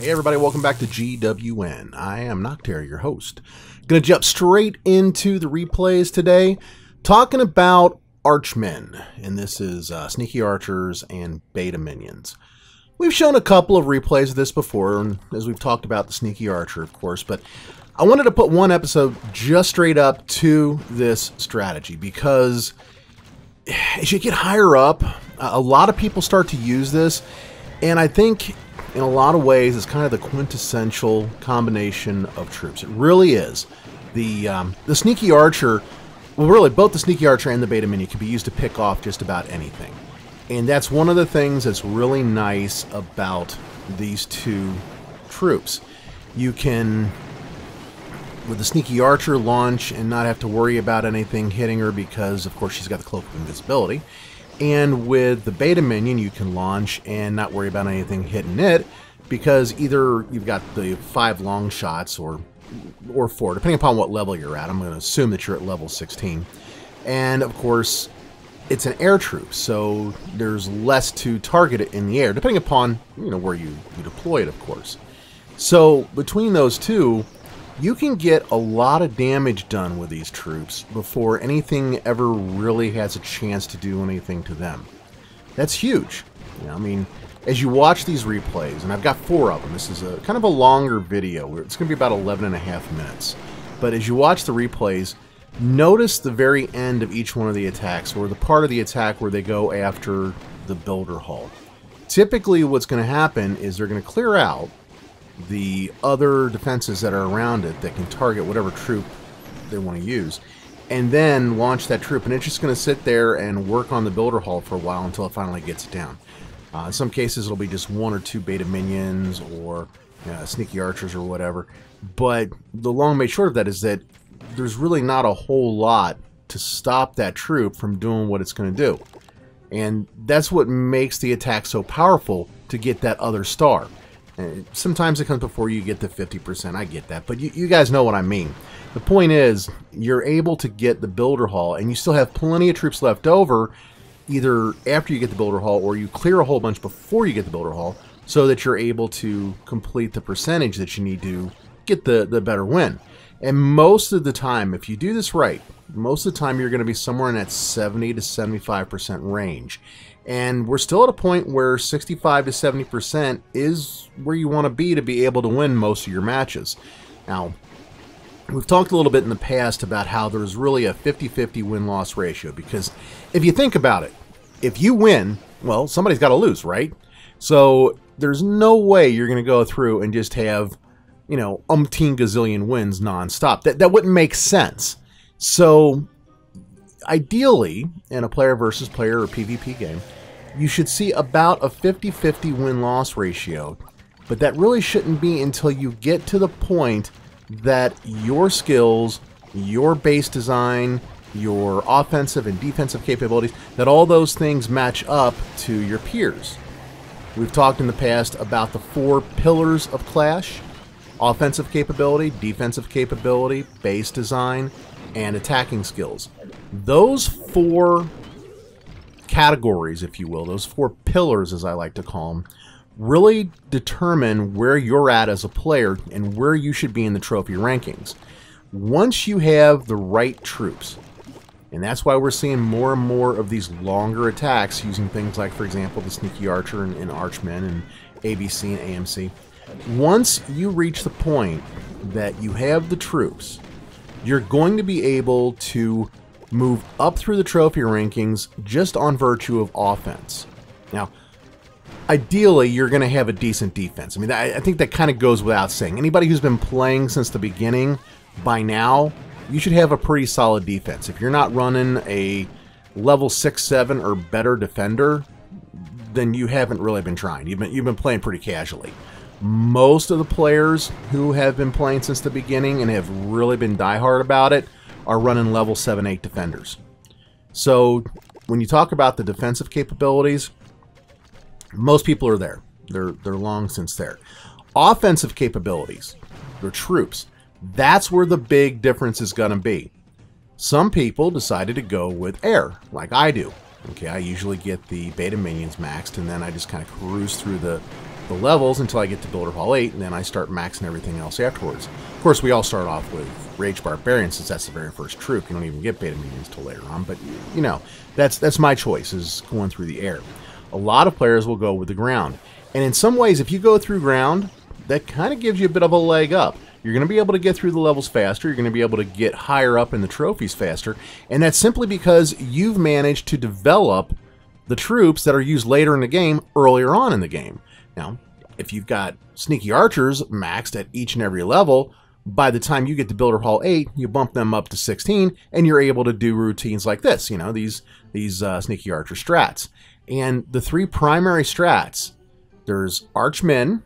Hey everybody, welcome back to GWN. I am Noctair, your host. Gonna jump straight into the replays today, talking about ArchMin, and this is sneaky archers and beta minions. We've shown a couple of replays of this before, and as we've talked about the sneaky archer, of course, but I wanted to put one episode just straight up to this strategy because as you get higher up, a lot of people start to use this, and I think in a lot of ways it's kind of the quintessential combination of troops. It really is. The sneaky archer, well really both the sneaky archer and the beta minion can be used to pick off just about anything. And that's one of the things that's really nice about these two troops. You can, with the sneaky archer, launch and not have to worry about anything hitting her because of course she's got the cloak of invisibility. And with the beta minion, you can launch and not worry about anything hitting it because either you've got the 5 long shots or 4, depending upon what level you're at. I'm going to assume that you're at level 16. And of course, it's an air troop, so there's less to target it in the air, depending upon where you deploy it, of course. So between those two, you can get a lot of damage done with these troops before anything ever really has a chance to do anything to them. That's huge. I mean, as you watch these replays, and I've got 4 of them, this is a kind of a longer video. It's going to be about 11.5 minutes. But as you watch the replays, notice the very end of each one of the attacks, or the part of the attack where they go after the builder hull. Typically what's going to happen is they're going to clear out the other defenses that are around it that can target whatever troop they want to use, and then launch that troop, and it's just going to sit there and work on the builder hull for a while until it finally gets it down. In some cases it'll be just 1 or 2 beta minions or sneaky archers or whatever, but the long and short of that is that there's really not a whole lot to stop that troop from doing what it's going to do, and that's what makes the attack so powerful to get that other star. Sometimes it comes before you get the 50%, I get that, but you guys know what I mean. The point is, you're able to get the builder hull, and you still have plenty of troops left over, either after you get the builder hull, or you clear a whole bunch before you get the builder hull, so that you're able to complete the percentage that you need to get the better win. And most of the time, if you do this right, most of the time you're going to be somewhere in that 70 to 75% range. And we're still at a point where 65 to 70% is where you want to be able to win most of your matches. Now, we've talked a little bit in the past about how there's really a 50-50 win-loss ratio, because if you think about it, if you win, well, somebody's got to lose, right? So there's no way you're going to go through and just have, umpteen gazillion wins nonstop. That wouldn't make sense. So ideally, in a player versus player or PvP game, you should see about a 50-50 win-loss ratio, but that really shouldn't be until you get to the point that your skills, your base design, your offensive and defensive capabilities, that all those things match up to your peers. We've talked in the past about the 4 pillars of Clash: offensive capability, defensive capability, base design, and attacking skills. Those 4 categories, if you will, those 4 pillars as I like to call them, really determine where you're at as a player and where you should be in the trophy rankings. Once you have the right troops, and that's why we're seeing more and more of these longer attacks using things like, for example, the sneaky archer and ArchMin and ABC and AMC. Once you reach the point that you have the troops, you're going to be able to move up through the trophy rankings just on virtue of offense. Now, ideally, you're going to have a decent defense. I mean, I think that kind of goes without saying. Anybody who's been playing since the beginning, by now, you should have a pretty solid defense. If you're not running a level 6-7 or better defender, then you haven't really been trying. You've been playing pretty casually. Most of the players who have been playing since the beginning and have really been diehard about it are running level 7-8 defenders. So when you talk about the defensive capabilities, most people are there. They're long since there. Offensive capabilities, their troops, that's where the big difference is going to be. Some people decided to go with air, like I do. Okay, I usually get the beta minions maxed, and then I just kind of cruise through the the levels until I get to Builder Hall 8, and then I start maxing everything else afterwards. Of course, we all start off with Rage Barbarian, since that's the very first troop. You don't even get beta minions till later on, but you know, that's my choice, is going through the air. A lot of players will go with the ground, and in some ways, if you go through ground, that kind of gives you a bit of a leg up. You're going to be able to get through the levels faster, you're going to be able to get higher up in the trophies faster, and that's simply because you've managed to develop the troops that are used later in the game earlier on in the game. Now, if you've got sneaky archers maxed at each and every level, by the time you get to Builder Hall 8, you bump them up to 16, and you're able to do routines like this, you know, these sneaky archer strats. And the three primary strats, there's ArchMin,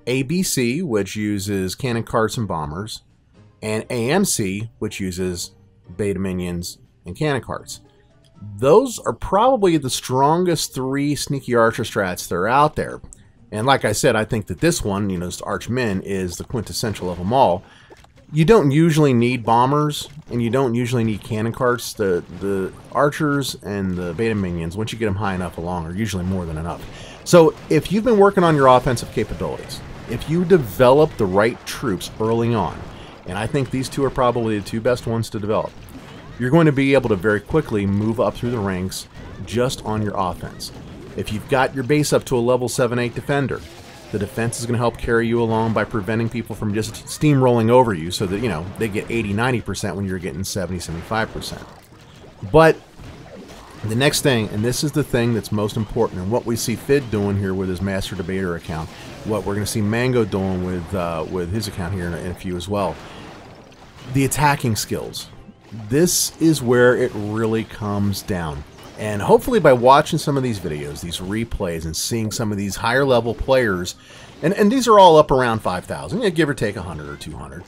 ABC, which uses cannon carts and bombers, and AMC, which uses beta minions and cannon carts. Those are probably the strongest three sneaky archer strats that are out there. And like I said, I think that this one, you know, this ArchMin, is the quintessential of them all. You don't usually need bombers, and you don't usually need cannon carts. The archers and the beta minions, once you get them high enough along, are usually more than enough. So if you've been working on your offensive capabilities, if you develop the right troops early on, and I think these two are probably the two best ones to develop, you're going to be able to very quickly move up through the ranks just on your offense. If you've got your base up to a level 7-8 defender, the defense is going to help carry you along by preventing people from just steamrolling over you so that, you know, they get 80-90% when you're getting 70-75%. But the next thing, and this is the thing that's most important, and what we see Fid doing here with his Master Debater account, what we're going to see Mango doing with his account here in a few as well, the attacking skills. This is where it really comes down. And hopefully by watching some of these videos, these replays, and seeing some of these higher level players, and these are all up around 5,000, yeah, give or take 100 or 200.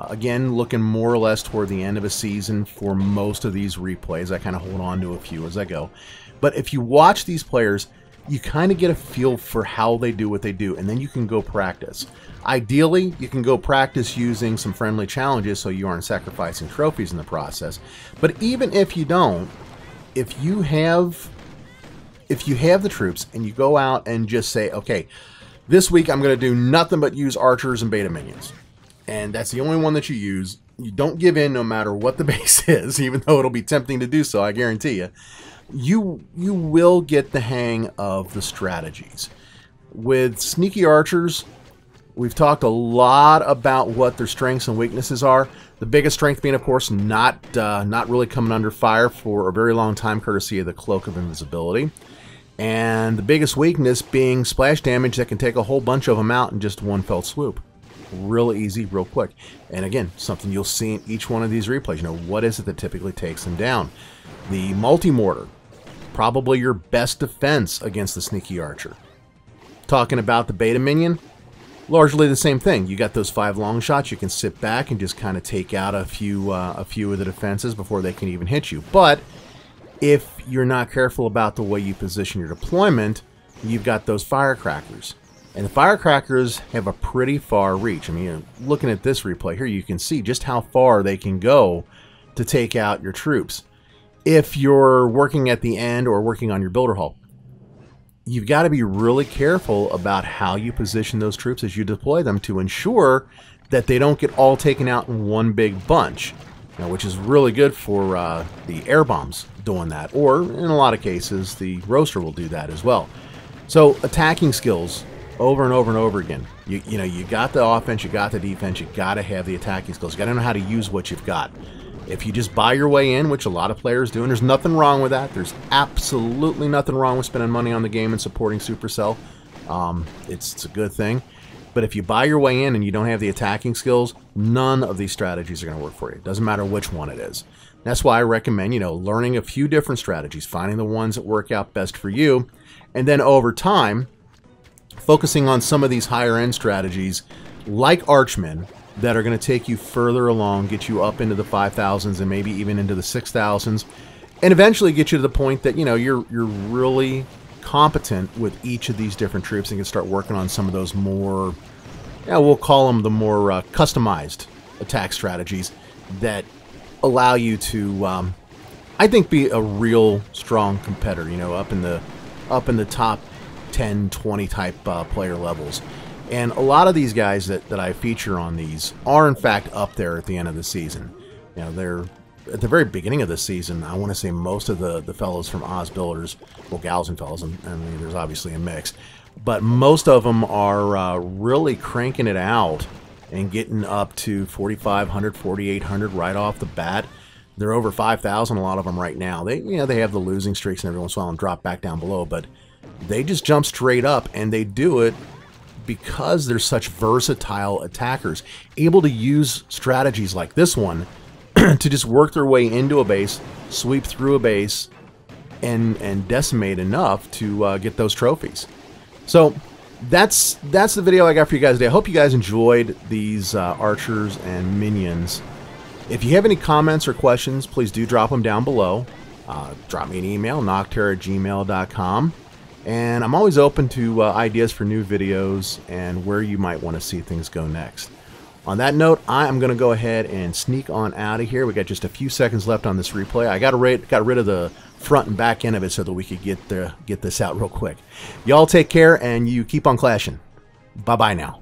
Again, looking more or less toward the end of a season for most of these replays. I kind of hold on to a few as I go. But if you watch these players, you kind of get a feel for how they do what they do, and then you can go practice. Ideally, you can go practice using some friendly challenges so you aren't sacrificing trophies in the process. But even if you don't, if you have the troops and you go out and just say, okay, this week I'm going to do nothing but use archers and beta minions, and that's the only one that you use, you don't give in no matter what the base is, even though it'll be tempting to do so, I guarantee you, you will get the hang of the strategies. With sneaky archers, we've talked a lot about what their strengths and weaknesses are. The biggest strength being, of course, not really coming under fire for a very long time, courtesy of the Cloak of Invisibility. And the biggest weakness being splash damage that can take a whole bunch of them out in just one fell swoop. Real easy, real quick. And again, something you'll see in each one of these replays. You know, what is it that typically takes them down? The multi-mortar, probably your best defense against the sneaky archer. Talking about the beta minion, largely the same thing. You got those 5 long shots. You can sit back and just kind of take out a few of the defenses before they can even hit you. But if you're not careful about the way you position your deployment, you've got those firecrackers. And the firecrackers have a pretty far reach. I mean, looking at this replay here, you can see just how far they can go to take out your troops. If you're working at the end or working on your builder hall, you've got to be really careful about how you position those troops as you deploy them to ensure that they don't get all taken out in one big bunch. Now, which is really good for the air bombs doing that, or in a lot of cases, the roaster will do that as well. So attacking skills over and over and over again. You know, you got the offense, you got the defense, you got to have the attacking skills. You got to know how to use what you've got. If you just buy your way in, which a lot of players do, and there's nothing wrong with that. There's absolutely nothing wrong with spending money on the game and supporting Supercell. It's a good thing. But if you buy your way in and you don't have the attacking skills, none of these strategies are going to work for you. It doesn't matter which one it is. That's why I recommend, you know, learning a few different strategies, finding the ones that work out best for you, and then over time, focusing on some of these higher end strategies like ArchMin that are going to take you further along, get you up into the 5,000s and maybe even into the 6,000s, and eventually get you to the point that, you know, you're really competent with each of these different troops and can start working on some of those more, yeah, we'll call them the more customized attack strategies that allow you to, I think, be a real strong competitor. You know, up in the top 10, 20 type player levels. And a lot of these guys that I feature on these are in fact up there at the end of the season. You know, they're at the very beginning of the season. I want to say most of the fellows from Oz Builders, well, gals and fellows, I mean, there's obviously a mix, but most of them are really cranking it out and getting up to 4,500, 4,800 right off the bat. They're over 5,000, a lot of them right now. They, you know, they have the losing streaks and every once in a while and drop back down below, but they just jump straight up, and they do it because they're such versatile attackers, able to use strategies like this one to just work their way into a base, sweep through a base, and decimate enough to get those trophies. So that's the video I got for you guys today. I hope you guys enjoyed these archers and minions. If you have any comments or questions, please do drop them down below. Drop me an email, nocterra@gmail.com. And I'm always open to ideas for new videos and where you might want to see things go next. On that note, I'm going to go ahead and sneak on out of here. We got just a few seconds left on this replay. I got rid of the front and back end of it so that we could get this out real quick. Y'all take care, and you keep on clashing. Bye-bye now.